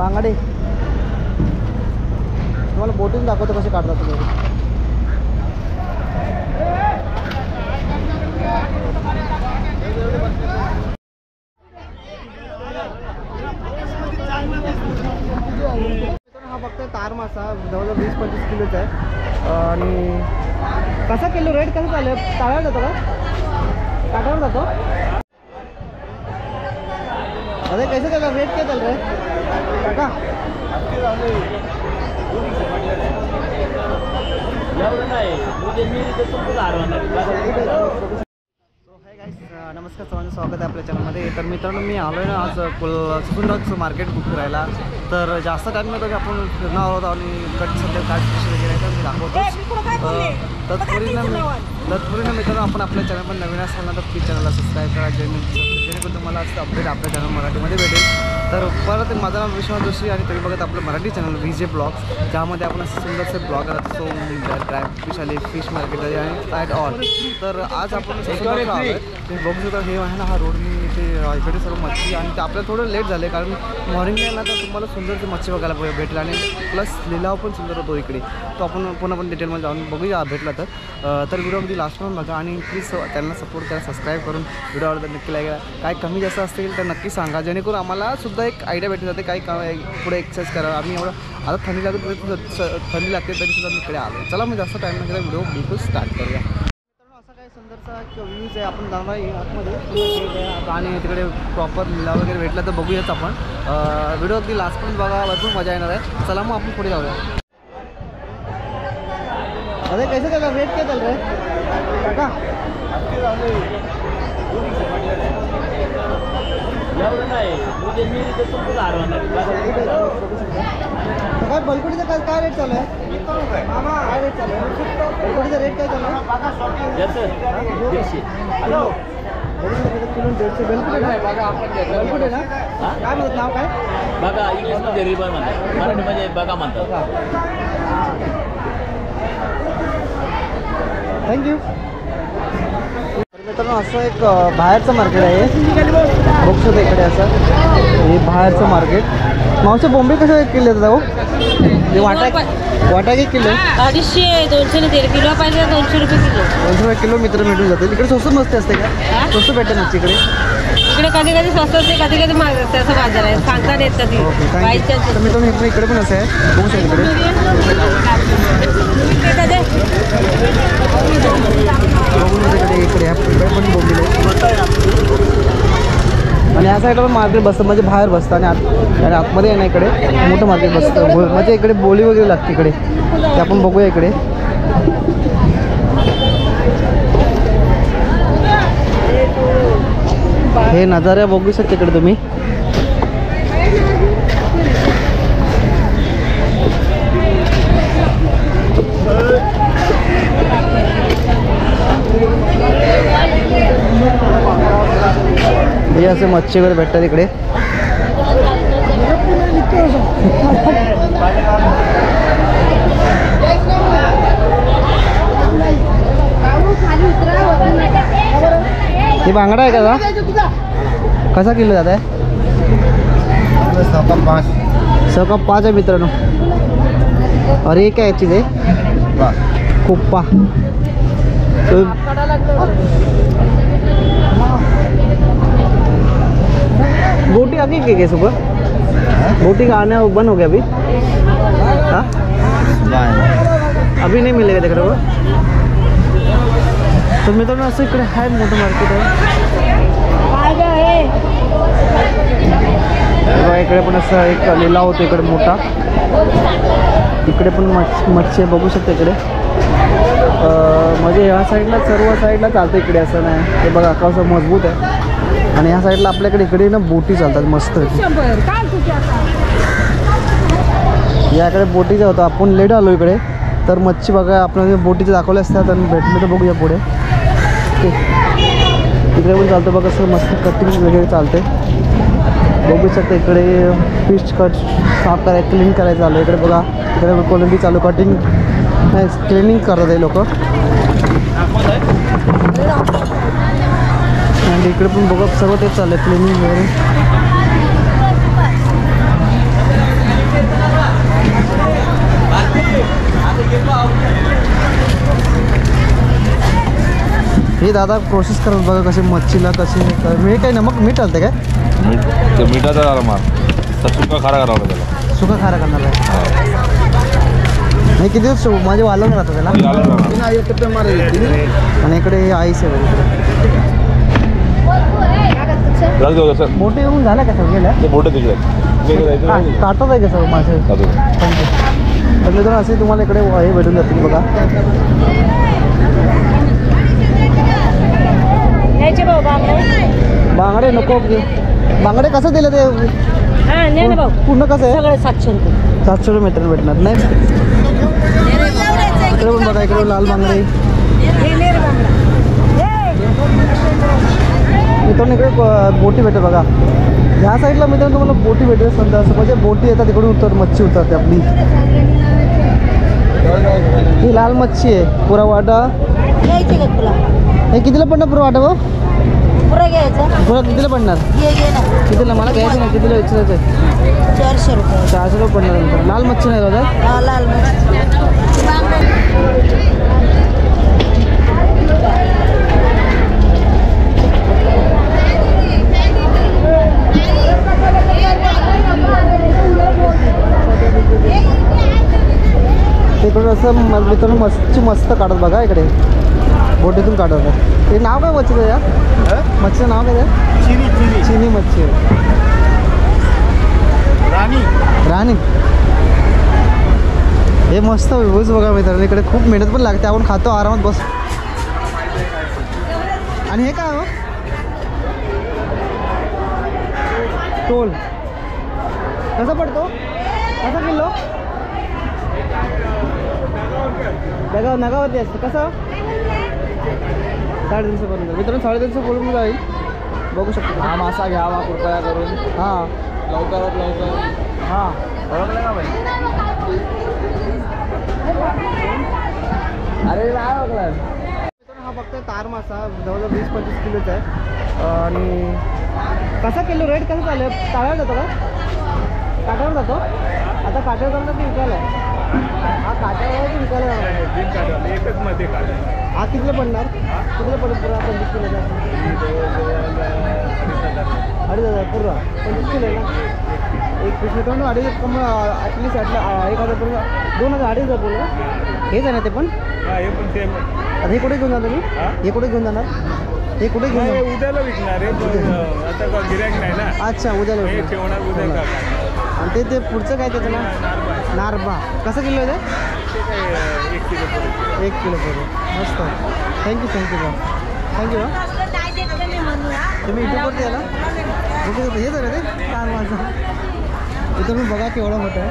बांगडे तुम्हाला बोटिंग दाखवतो कसे काढतात तुम्ही. हा फक्त तार मासा जवळजवळ 20-25 किलोचा आहे. आणि कसा किलो रेट कसं चालू आहे? ताळ्यावर जातो का काठावर जातो? अरे कैसे चल रहा रेट क्या चल रहा है काका? नमस्कार सर्वांचं स्वागत आहे आपल्या चॅनलमध्ये. तर मित्रांनो मी आलो आहे ना आज सुंदर मार्केट बुक करायला. तर जास्त टाईम नाही तर आपण फिरणार आहोत आणि कट सध्या काय स्पेशल वगैरे आहे तर मी दाखवतो. तत्पूर्वी मित्रांनो आपण आपल्या चॅनल पण नवीन असाल ना तर प्लीज चॅनलला सबस्क्राईब करा जेणेकरून तुम्हाला असं अपडेट आपल्या चॅनल मराठीमध्ये भेटेल. तर परत माझं नाव विश्वास जोशी आणि तुम्ही बघत आपलं मराठी चॅनल VJ ब्लॉग्स, ज्यामध्ये आपण असं सुंदरसे ब्लॉग करत असतो. ड्राय फिश आले, फिश मार्केट आले आणि ॲट ऑल. तर आज आपण तुम्ही बघू शकता हे आहे ना हा रोड मी इथे इकडे सर्व मच्छी आणि ते आपल्याला थोडं लेट झालं आहे कारण मॉर्निंगला ना तर तुम्हाला सुंदरची मच्छी बघायला भेटेल आणि प्लस लिलाव पण सुंदर होतो इकडे. तो आपण पुन्हा पण डिटेलमध्ये जाऊन बघूया भेटला तर व्हिडिओमध्ये लास्ट पण बघा आणि प्लीज त्यांना सपोर्ट करा, सबस्क्राईब करून व्हिडिओ आवडला तर नक्की लाईक करा. काय कमी जास्त असतील तर नक्की सांगा जेणेकरून आम्हाला सुद्धा एक आयडिया भेटून जाते काही पुढे एक्सरसाइज करा. आम्ही एवढं आता थंडी लागते थंडी लागते तरीसुद्धा मी इकडे आलो. चला मी जास्त टाईम नका व्हिडिओ बिलकुल स्टार्ट करूया. असा काही सुंदरसा व्ह्यूज आहे. आपण जाणार आहे आतमध्ये आणि तिकडे प्रॉपर लिलाव वगैरे भेटला तर बघूयाच आपण. व्हिडिओ अगदी लास्ट पण बघा, भरपूर मजा येणार आहे. चला मग आपण पुढे जाऊया. अरे कैसे चल रहा रेट क्या चल रहा है काका? काय बलकुटीचा काय रेट चालू आहे? काय रेट चालू आहे बलकुटीचा रेट काय चालू आहे? किलो 150 बेलकुटे ना? बेलकुटे ना? काय म्हणतात नाव काय? बघा इंग्लिशमध्ये रिबर म्हणतात, मराठीमध्ये बघा म्हणतात. थँक्यू. मित्रांनो असं एक बाहेरचं मार्केट आहे बघू शकतो इकडे. असं हे बाहेरचं मार्केट. मावशी बोंबे कसं किलो येतात? हो हे वाटा किती किलो? 250, 200 किलो पाहिजे 200 रुपये किलो. 200 रुपये किलो मित्र भेटून जाते. इकडे स्वस्त मस्त असते का? स्वस्त भेटेल नसते इकडे. इकडे कधी कधी स्वस्त असते, कधी कधी महाग असते. असं बाजार आहे, सांगता येत कधी. तर मित्रांनो इकडे पण असं आहे बघू शकतो इकडे. इकडे पण बोंबील आणि या साईडला पण मार्केट बसतं म्हणजे बाहेर बसतं आणि आतमध्ये आहे ना इकडे मोठं मार्केट बसतं. म्हणजे इकडे बोली वगैरे लागते इकडे ते आपण बघूया इकडे. हे नजारा बघू शकता इकडे तुम्ही. हे असे मच्छी वगैरे भेटतात इकडे. हे बांगडा आहे का? कसा किलो जात आहे? 100 का 5 आहे मित्रांनो. अरे हे काय चीज आहे? कुप्पा. बोटी आ गई क्या सुबह? बोटी का आना बंद हो गया अभी? हाँ अभी नहीं मिलेगा देख रहे हो. तर मित्रांनो असं इकडे आहे मोठं मार्केट आहे. इकडे पण असं एक लिलाव होतो इकडे मोठा. इकडे पण मच्छी बघू शकता इकडे. म्हणजे ह्या साईडला सर्व साईडला चालतं इकडे असं नाही. हे बघा कसं मजबूत आहे. आणि ह्या साईडला आपल्याकडे इकडे ना बोटी चालतात मस्त. याकडे बोटीचं होतं. आपण लेट आलो इकडे तर मच्छी बघा आपल्याला बोटीचं दाखवले असतात आणि भेटले तर बघूया पुढे. इकडे पण चालतं बघा असं मस्त कटिंग वगैरे चालते बघू शकता. इकडे फिश कट साफ करायचं क्लीन करायचं चालू. इकडे बघा इकडे कोलंबी चालू कटिंग क्लिनिंग करतात हे लोक. आणि इकडे पण बघा सर्व तेच चाललं क्लिनिंग वगैरे. हे दादा प्रोसेस करत बघा कसे मच्छीला कसे मी काय नमक मीठ चालते काय मिठाचा झाला मार तर सुका खारा करावा त्याला सुका खारा करणार आहे नाही किती दिवस माझे वालवून राहतं त्याला आणि इकडे आईस आहे बघा. मोठे येऊन झाला का सर गेल्या मोठे तिकडे काटत आहे का सर माझे थँक्यू तर असे तुम्हाला इकडे हे भेटून जातील बघा बांगडे नको बांगडे कसं दिलं ते पूर्ण कसं आहे 700 रुपये 700 रुपये मीटर भेटणार नाही इकडे पण बघा इकडे लाल बांगडे मित्रांनो इकडे बोटी भेटेल बघा ह्या साईडला मित्रांनो तुम्हाला बोटी भेटेल समजा असं म्हणजे बोटी येतात तिकडून मच्छी उतरते आपली ही लाल मच्छी आहे पुरा वाटा घ्यायची का तुला हे कितीला पडणार पुरा वाटा भाऊ पुरा घ्यायचा पुरा कितीला पडणार घे ना कितीला मला घ्यायचं नाही कितीला विचारायचं आहे 400 रुपये 400 रुपये पडणार नंतर लाल मच्छी नाही दादा लाल तिकडून असं मित्रांनो मच्छी मस्त काढत बघा इकडे बोटीतून काढत ते नाव काय मच्छीचं या मच्छीचं नाव काय ते चिनी मच्छी आहे राणी हे मस्त व्ह्यूज बघा मित्रांनो इकडे खूप मेहनत पण लागते आपण खातो आरामात बस आणि हे काय हो टोल कसा पडतो कसा किलो नगावरती असतं कसं 350 पर्यंत मित्रांनो 350 बोलून जाईल बघू शकतो हा मासा घ्यावा कृपया करून हां लवकरात लवकर हां ओळखलं का बाई अरे नाही ओळखला हा फक्त तार मासा जवळजवळ 20-25 किलोचा आहे आणि कसा किलो रेट कसं चालू आहे ताळ्यावर जातो का काट्यावर जातो आता काट्यावर जाऊन की विकायला आहे हा काट्यावर विकायला एकच मध्ये हा कितीला पडणार कितीला पडेल पुरा 25 किलोचा 2,500 पुरा 25 किलो आहे ना एक पीस मित्रांनो 2,500 कम ॲटलीस्ट 1,000 पर्यंत 2,000 2,500 बोलू हेच आहे ना ते पण आता हे कुठे घेऊन जाणार तुम्ही हे कुठे घेऊन जाणार हे कुठे घेऊन उद्याला विकणार आहे आता गिऱ्हाईक नाही ना अच्छा उद्याला ठेवणार उद्या आणि ते पुढचं काय त्याचं ना नारबा कसं किलो आहे ते 1 किलो पुढे मस्त थँक्यू बा थँक्यू बा तुम्ही युट्यूबवरती याला बघू हेच आहे ना ते तार माझा इथं मी बघा केवढा मोठा आहे